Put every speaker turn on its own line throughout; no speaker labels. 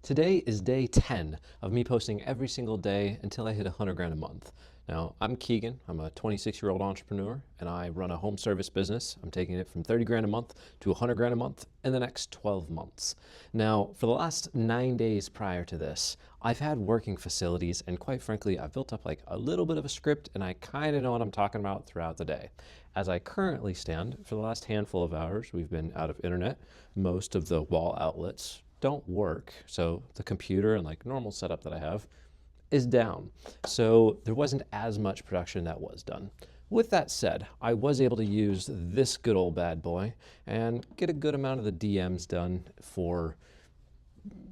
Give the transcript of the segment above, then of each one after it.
Today is day 10 of me posting every single day until I hit 100 grand a month. Now, I'm Keegan. I'm a 26-year-old entrepreneur and I run a home service business. I'm taking it from 30 grand a month to 100 grand a month in the next 12 months. Now, for the last 9 days prior to this, I've had working facilities and quite frankly, I've built up like a little bit of a script and I kind of know what I'm talking about throughout the day. As I currently stand, for the last handful of hours, we've been out of internet. Most of the wall outlets don't work. So the computer and like normal setup that I have is down. So there wasn't as much production that was done. With that said, I was able to use this good old bad boy and get a good amount of the DMs done for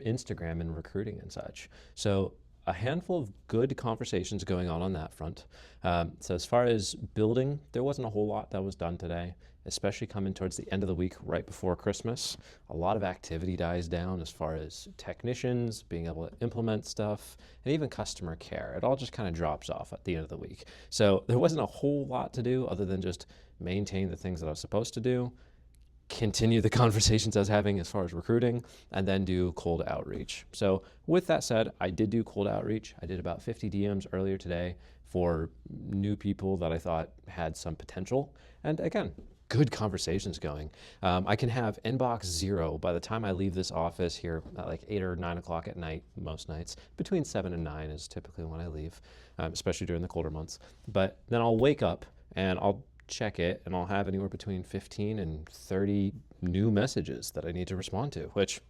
Instagram and recruiting and such. So a handful of good conversations going on that front. So as far as building, there wasn't a whole lot that was done today, especially coming towards the end of the week right before Christmas. A lot of activity dies down as far as technicians being able to implement stuff and even customer care. It all just kind of drops off at the end of the week. So there wasn't a whole lot to do other than just maintain the things that I was supposed to do, continue the conversations I was having as far as recruiting, and then do cold outreach. So with that said, I did do cold outreach. I did about 50 DMs earlier today for new people that I thought had some potential. And again, good conversations going. I can have inbox 0 by the time I leave this office here at like 8 or 9 o'clock at night, most nights. Between 7 and 9 is typically when I leave, especially during the colder months. But then I'll wake up and I'll check it and I'll have anywhere between 15 and 30 new messages that I need to respond to, which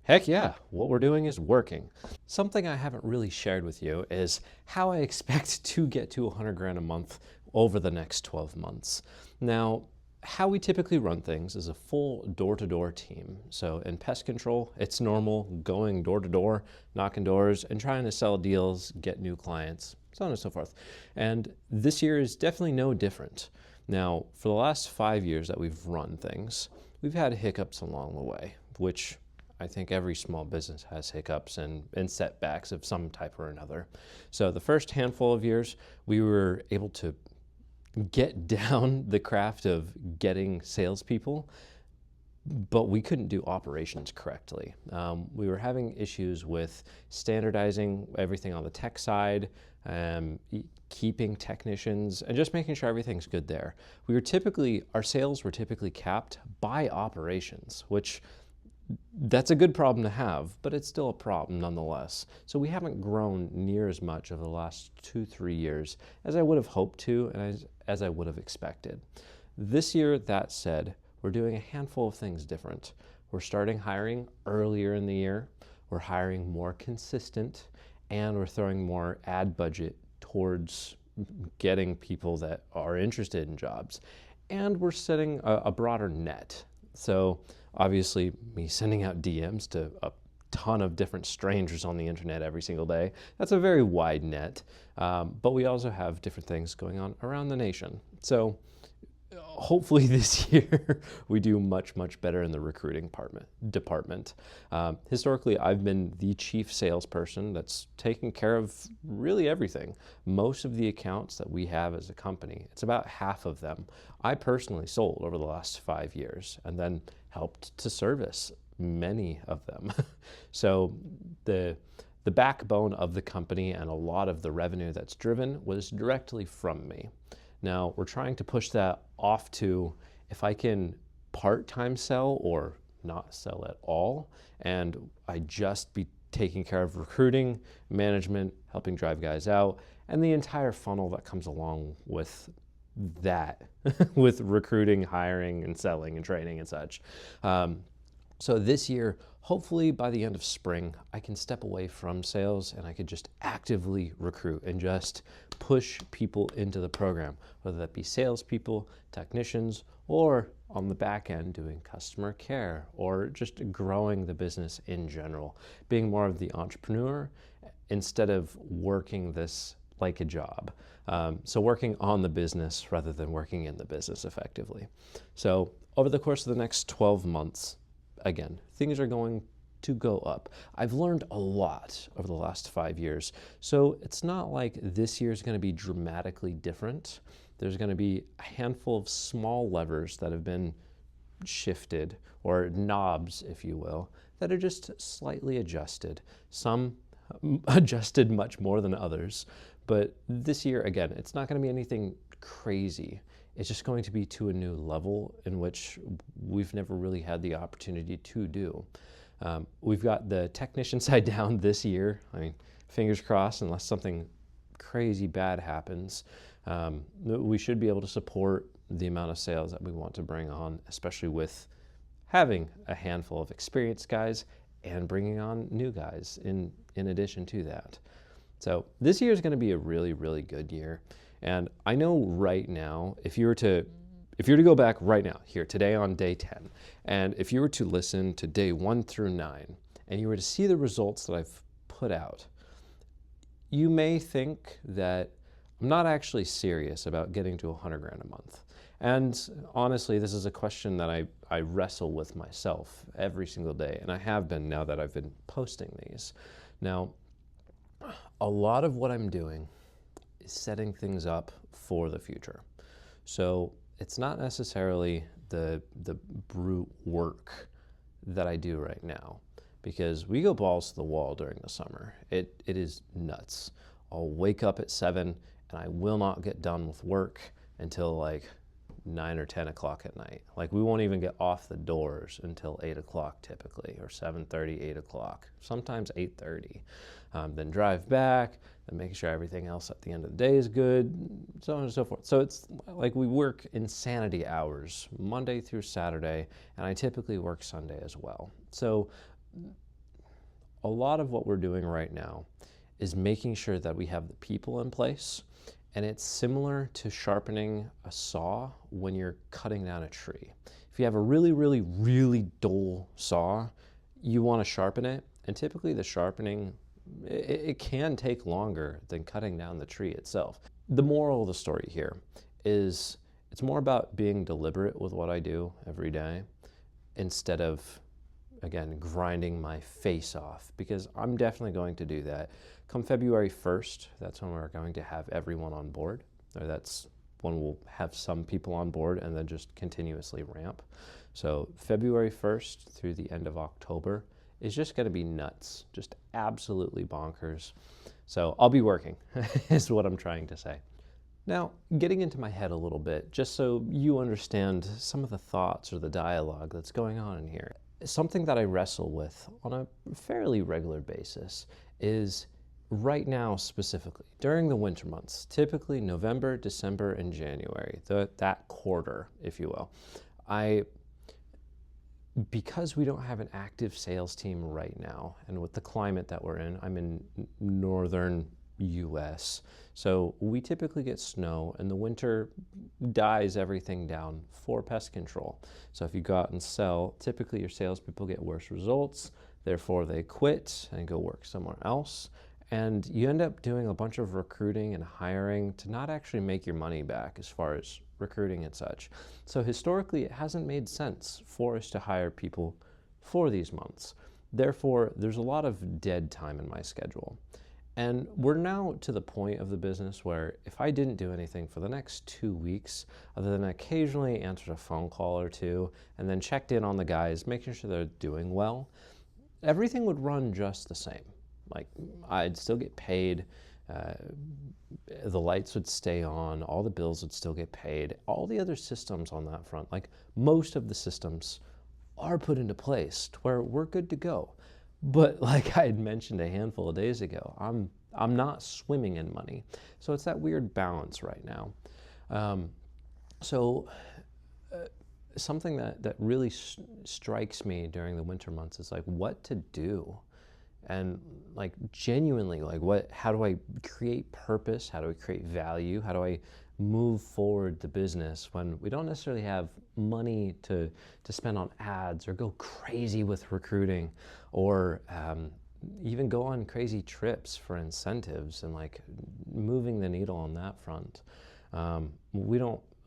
heck yeah, what we're doing is working. Something I haven't really shared with you is how I expect to get to 100 grand a month over the next 12 months. Now, how we typically run things is a full door-to-door team. So in pest control, it's normal going door-to-door, knocking doors, and trying to sell deals, get new clients, so on and so forth. And this year is definitely no different. Now, for the last 5 years that we've run things, we've had hiccups along the way, which I think every small business has hiccups and setbacks of some type or another. So the first handful of years, we were able to get down the craft of getting salespeople, but we couldn't do operations correctly. We were having issues with standardizing everything on the tech side, keeping technicians, and just making sure everything's good there. Our sales were typically capped by operations, which that's a good problem to have, but it's still a problem nonetheless. So we haven't grown near as much over the last 2-3 years as I would have hoped to and as I would have expected. This year, that said, we're doing a handful of things different. We're starting hiring earlier in the year, we're hiring more consistent, and we're throwing more ad budget towards getting people that are interested in jobs. And we're setting a broader net. So obviously, me sending out DMs to a ton of different strangers on the internet every single day, that's a very wide net. But we also have different things going on around the nation. So hopefully this year we do much, much better in the recruiting department. Historically, I've been the chief salesperson that's taking care of really everything. Most of the accounts that we have as a company, it's about half of them, I personally sold over the last 5 years and then helped to service many of them. So the backbone of the company and a lot of the revenue that's driven was directly from me. Now, we're trying to push that off to if I can part-time sell or not sell at all, and I just be taking care of recruiting, management, helping drive guys out, and the entire funnel that comes along with that, with recruiting, hiring, and selling, and training and such. So this year, hopefully by the end of spring, I can step away from sales and I could just actively recruit and just push people into the program, whether that be salespeople, technicians, or on the back end doing customer care or just growing the business in general, being more of the entrepreneur instead of working this like a job. So working on the business rather than working in the business effectively. So over the course of the next 12 months, again, things are going to go up. I've learned a lot over the last 5 years. So it's not like this year is going to be dramatically different. There's going to be a handful of small levers that have been shifted, or knobs, if you will, that are just slightly adjusted. Some adjusted much more than others. But this year, again, it's not going to be anything crazy. It's just going to be to a new level in which we've never really had the opportunity to do. We've got the technician side down this year. I mean, fingers crossed, unless something crazy bad happens, we should be able to support the amount of sales that we want to bring on, especially with having a handful of experienced guys and bringing on new guys in addition to that. So this year is going to be a really, really good year. And I know right now, if you were to go back right now, here today on day 10, and if you were to listen to day 1 through 9, and you were to see the results that I've put out, you may think that I'm not actually serious about getting to 100 grand a month. And honestly, this is a question that I wrestle with myself every single day, and I have been now that I've been posting these. Now, a lot of what I'm doing is setting things up for the future. So it's not necessarily the brute work that I do right now, because we go balls to the wall during the summer. It is nuts. I'll wake up at 7 and I will not get done with work until like 9 or 10 o'clock at night. Like we won't even get off the doors until 8 o'clock typically, or 7:30, 8 o'clock, sometimes 8:30. Then drive back, then making sure everything else at the end of the day is good, so on and so forth. So it's like we work insanity hours, Monday through Saturday, and I typically work Sunday as well. So a lot of what we're doing right now is making sure that we have the people in place. And it's similar to sharpening a saw when you're cutting down a tree. If you have a really, really, really dull saw, you want to sharpen it. And typically the sharpening, it can take longer than cutting down the tree itself. The moral of the story here is it's more about being deliberate with what I do every day instead of, again, grinding my face off, because I'm definitely going to do that. Come February 1st, that's when we're going to have everyone on board, or that's when we'll have some people on board and then just continuously ramp. So February 1st through the end of October is just going to be nuts, just absolutely bonkers. So I'll be working, is what I'm trying to say. Now, getting into my head a little bit, just so you understand some of the thoughts or the dialogue that's going on in here. Something that I wrestle with on a fairly regular basis is right now specifically, during the winter months, typically November, December, and January, that quarter, if you will, because we don't have an active sales team right now, and with the climate that we're in, I'm in northern US, so we typically get snow, and the winter dies everything down for pest control. So if you go out and sell, typically your salespeople get worse results, therefore they quit and go work somewhere else, and you end up doing a bunch of recruiting and hiring to not actually make your money back as far as recruiting and such. So historically, it hasn't made sense for us to hire people for these months. Therefore, there's a lot of dead time in my schedule. And we're now to the point of the business where if I didn't do anything for the next 2 weeks, other than occasionally answered a phone call or two, and then checked in on the guys, making sure they're doing well, everything would run just the same. Like, I'd still get paid, the lights would stay on, all the bills would still get paid, all the other systems on that front, like most of the systems are put into place to where we're good to go. But like I had mentioned a handful of days ago, I'm not swimming in money. So it's that weird balance right now. Something that really strikes me during the winter months is like what to do. And like genuinely, like how do I create purpose? How do I create value? How do I move forward the business when we don't necessarily have money to spend on ads or go crazy with recruiting or even go on crazy trips for incentives and like moving the needle on that front.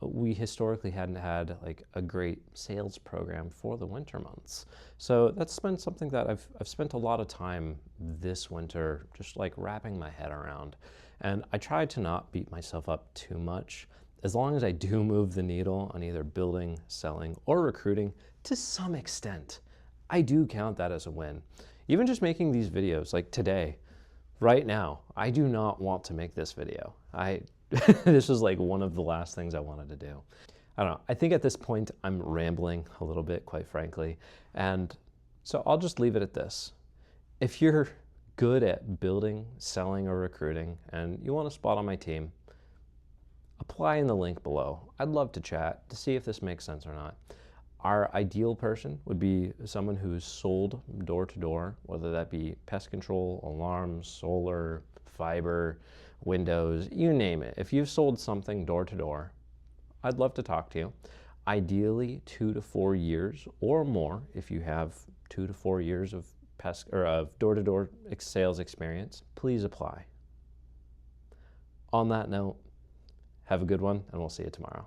We historically hadn't had like a great sales program for the winter months. So that's been something that I've spent a lot of time this winter just like wrapping my head around. And I try to not beat myself up too much. As long as I do move the needle on either building, selling, or recruiting to some extent, I do count that as a win. Even just making these videos, like today, right now, I do not want to make this video. This was like one of the last things I wanted to do. I don't know. I think at this point I'm rambling a little bit, quite frankly. And so I'll just leave it at this. If you're good at building, selling, or recruiting, and you want a spot on my team, apply in the link below. I'd love to chat to see if this makes sense or not. Our ideal person would be someone who's sold door to door, whether that be pest control, alarms, solar, fiber, windows, you name it. If you've sold something door to door, I'd love to talk to you. Ideally 2 to 4 years or more if you have 2 to 4 years of pest or of door-to-door sales experience, please apply. On that note, have a good one, and we'll see you tomorrow.